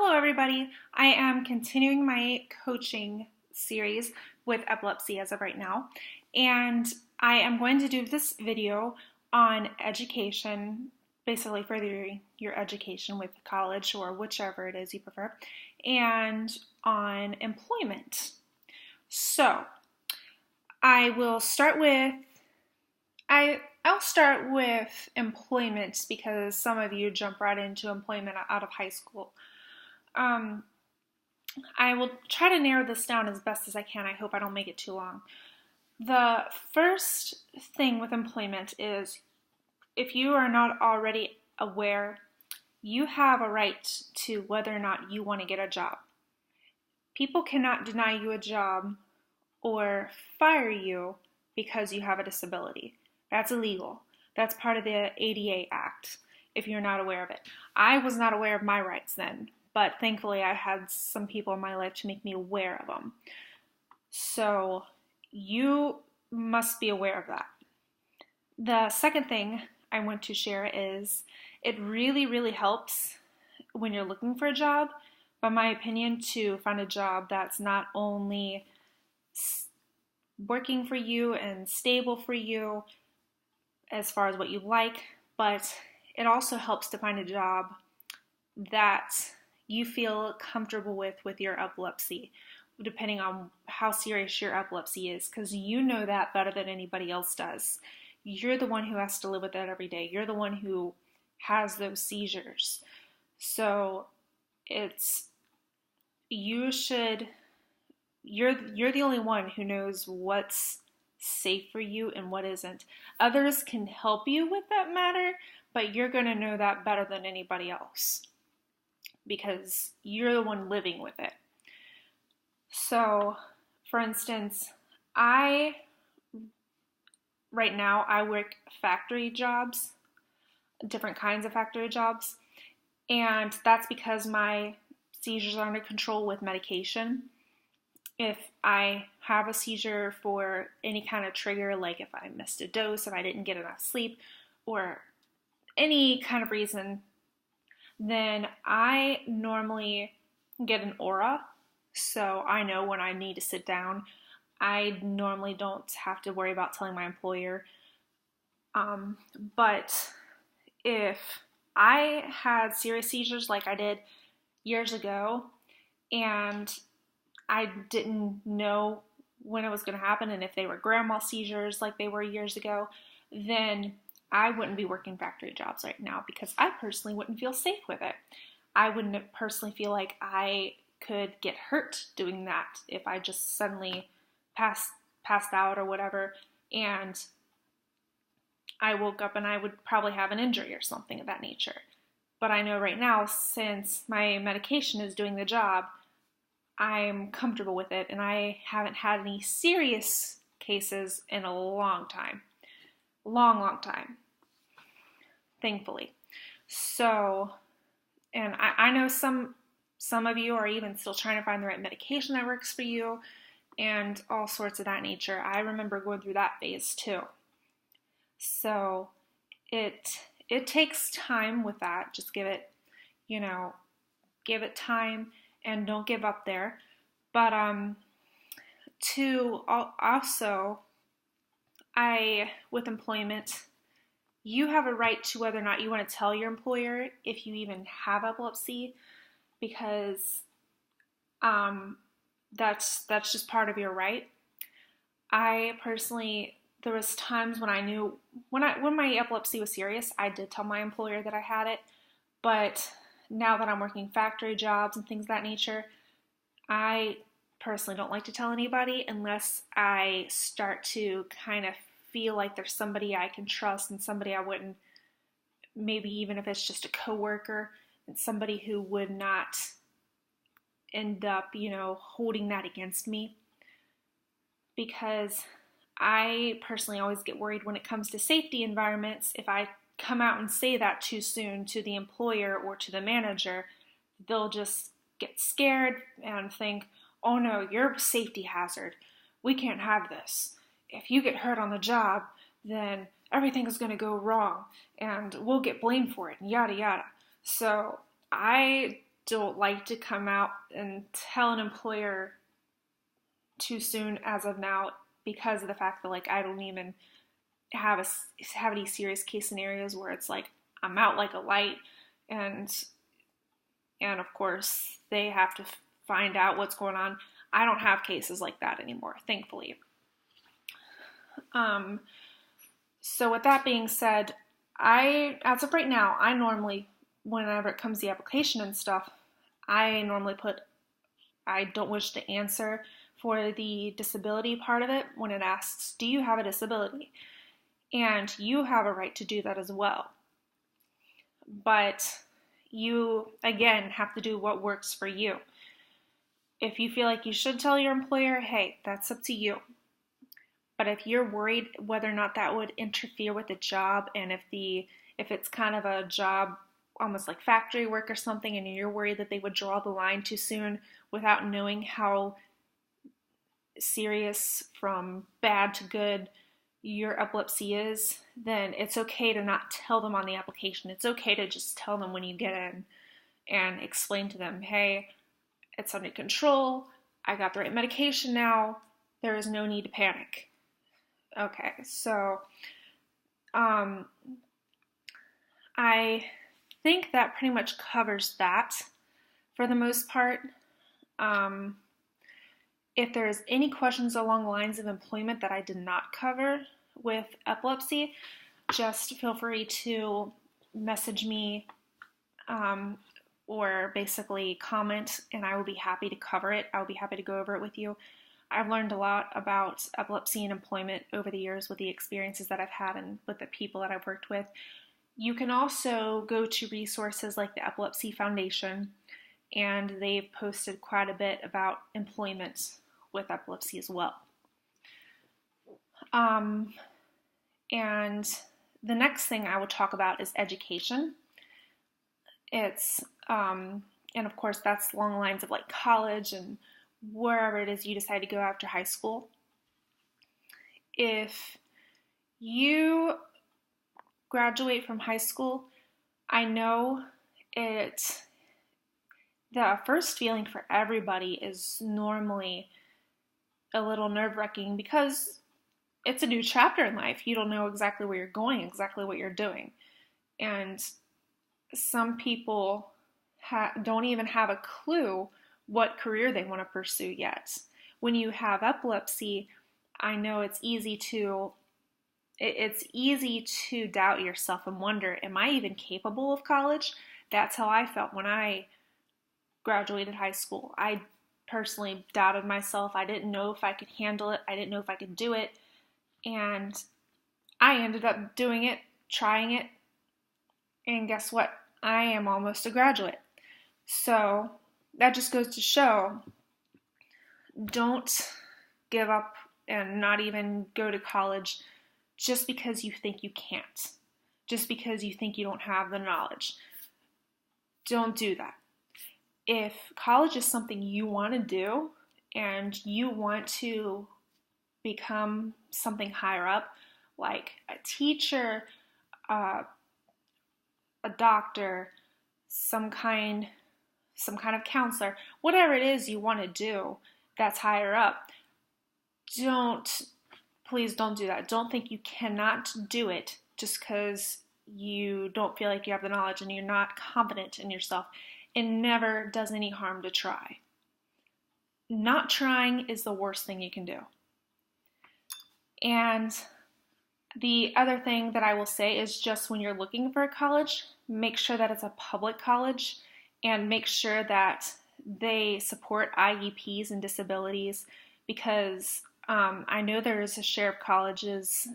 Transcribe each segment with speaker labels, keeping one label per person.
Speaker 1: Hello, everybody. I am continuing my coaching series with epilepsy as of right now, and I am going to do this video on education, basically furthering your education with college or whichever it is you prefer, and on employment. So, I will start with I'll start with employment because some of you jump right into employment out of high school. I will try to narrow this down as best as I can. I hope I don't make it too long. The first thing with employment is if you are not already aware, you have a right to whether or not you want to get a job. People cannot deny you a job or fire you because you have a disability. That's illegal. That's part of the ADA Act, if you're not aware of it. I was not aware of my rights then, but thankfully I had some people in my life to make me aware of them. So you must be aware of that. The second thing I want to share is it really, really helps when you're looking for a job, by my opinion, to find a job that's not only working for you and stable for you as far as what you like, but it also helps to find a job that you feel comfortable with your epilepsy, depending on how serious your epilepsy is, because you know that better than anybody else does. You're the one who has to live with that every day. You're the one who has those seizures. So you're the only one who knows what's safe for you and what isn't. Others can help you with that matter, but you're going to know that better than anybody else because you're the one living with it. So, for instance, right now I work factory jobs, different kinds of factory jobs, and that's because my seizures are under control with medication. If I have a seizure for any kind of trigger, like if I missed a dose, if I didn't get enough sleep, or any kind of reason, then I normally get an aura, so I know when I need to sit down. I normally don't have to worry about telling my employer. But if I had serious seizures like I did years ago, and I didn't know when it was going to happen, and if they were grandma seizures like they were years ago, then I wouldn't be working factory jobs right now because I personally wouldn't feel safe with it. I wouldn't personally feel like I could get hurt doing that if I just suddenly passed out or whatever, and I woke up and I would probably have an injury or something of that nature. But I know right now, since my medication is doing the job, I'm comfortable with it, and I haven't had any serious cases in a long time. Long time. Thankfully. So, and I know some of you are even still trying to find the right medication that works for you, and all sorts of that nature. I remember going through that phase too. So, it takes time with that. Just give it time. And don't give up there. But with employment, you have a right to whether or not you want to tell your employer if you even have epilepsy, because that's just part of your right. I personally, there was times when I knew when my epilepsy was serious, I did tell my employer that I had it, but now that I'm working factory jobs and things of that nature, I personally don't like to tell anybody unless I start to kind of feel like there's somebody I can trust and somebody I wouldn't, maybe even if it's just a coworker, and somebody who would not end up, holding that against me. Because I personally always get worried when it comes to safety environments. If I come out and say that too soon to the employer or to the manager, they'll just get scared and think, oh no, you're a safety hazard. We can't have this. If you get hurt on the job, then everything is going to go wrong and we'll get blamed for it and yada yada. So I don't like to come out and tell an employer too soon as of now, because of the fact that like I don't even have any serious case scenarios where it's like I'm out like a light, and of course they have to find out what's going on. I don't have cases like that anymore, thankfully. So with that being said, as of right now, I normally, whenever it comes to the application and stuff, I normally put, I don't wish to answer for the disability part of it when it asks, do you have a disability? And you have a right to do that as well. But you, again, have to do what works for you. If you feel like you should tell your employer, hey, that's up to you. But if you're worried whether or not that would interfere with the job, and if it's kind of a job almost like factory work or something, and you're worried that they would draw the line too soon without knowing how serious from bad to good your epilepsy is, then it's okay to not tell them on the application. It's okay to just tell them when you get in and explain to them, hey, it's under control, I got the right medication now, there is no need to panic. Okay, so I think that pretty much covers that for the most part. If there's any questions along the lines of employment that I did not cover with epilepsy, just feel free to message me or basically comment, and I will be happy to cover it. I will be happy to go over it with you. I've learned a lot about epilepsy and employment over the years with the experiences that I've had and with the people that I've worked with. You can also go to resources like the Epilepsy Foundation, and they've posted quite a bit about employment with epilepsy as well. And the next thing I will talk about is education. It's, and of course that's along the lines of like college and wherever it is you decide to go after high school. If you graduate from high school, I know the first feeling for everybody is normally a little nerve-wracking because it's a new chapter in life. You don't know exactly where you're going, exactly what you're doing. And some people don't even have a clue what career they want to pursue yet. When you have epilepsy, I know it's easy to doubt yourself and wonder, am I even capable of college? That's how I felt when I graduated high school. I personally doubted myself. I didn't know if I could handle it. I didn't know if I could do it. And I ended up doing it, trying it, and guess what? I am almost a graduate. So that just goes to show, don't give up and not even go to college just because you think you can't, just because you think you don't have the knowledge. Don't do that. If college is something you want to do and you want to become something higher up, like a teacher, a doctor, some kind of counselor, whatever it is you want to do that's higher up, please don't do that. Don't think you cannot do it just because you don't feel like you have the knowledge and you're not confident in yourself. It never does any harm to try. Not trying is the worst thing you can do. And the other thing that I will say is just when you're looking for a college, make sure that it's a public college and make sure that they support IEPs and disabilities, because I know there is a share of colleges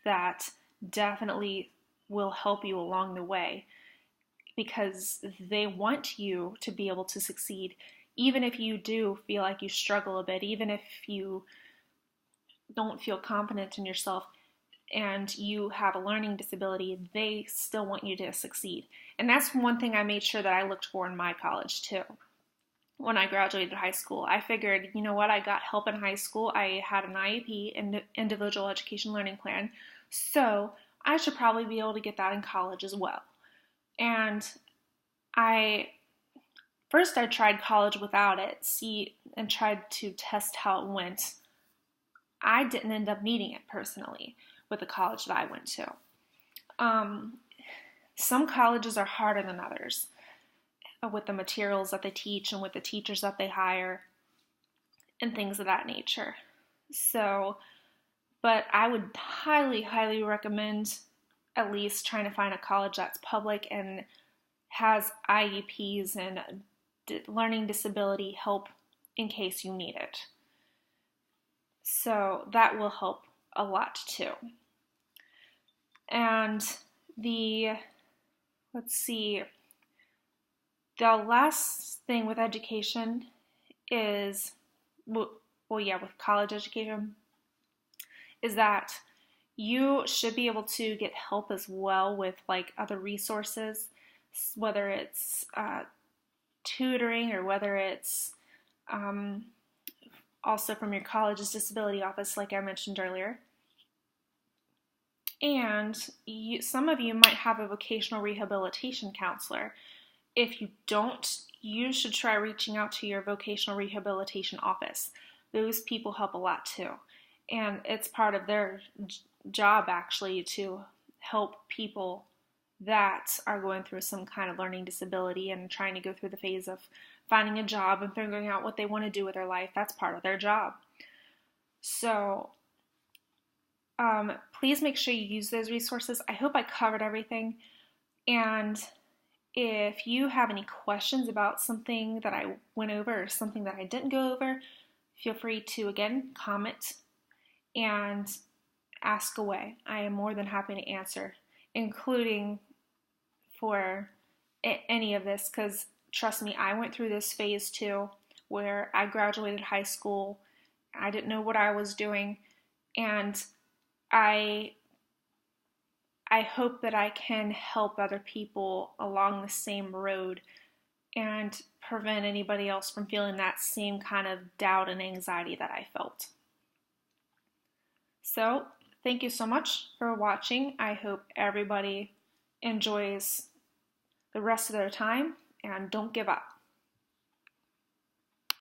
Speaker 1: that definitely will help you along the way because they want you to be able to succeed. Even if you do feel like you struggle a bit, even if you don't feel confident in yourself and you have a learning disability, they still want you to succeed. And that's one thing I made sure that I looked for in my college too. When I graduated high school, I figured, you know what, I got help in high school. I had an IEP, individual education learning plan, so I should probably be able to get that in college as well. And I first I tried college without it, and tried to test how it went. I didn't end up needing it personally with the college that I went to. Some colleges are harder than others with the materials that they teach and with the teachers that they hire and things of that nature. So, but I would highly, highly recommend at least trying to find a college that's public and has IEPs and learning disability help in case you need it. So that will help a lot too. And the last thing with education is, with college education, is that you should be able to get help as well with like other resources, whether it's tutoring or whether it's also from your college's disability office, like I mentioned earlier. And some of you might have a vocational rehabilitation counselor. If you don't, you should try reaching out to your vocational rehabilitation office. Those people help a lot too. And it's part of their job actually to help people that are going through some kind of learning disability and trying to go through the phase of finding a job and figuring out what they want to do with their life. That's part of their job. So please make sure you use those resources. I hope I covered everything. And if you have any questions about something that I went over or something that I didn't go over, feel free to, again, comment and ask away. I am more than happy to answer, including for any of this, because trust me, I went through this phase too, where I graduated high school, I didn't know what I was doing, and I hope that I can help other people along the same road and prevent anybody else from feeling that same kind of doubt and anxiety that I felt. So, thank you so much for watching. I hope everybody enjoys the rest of their time and don't give up.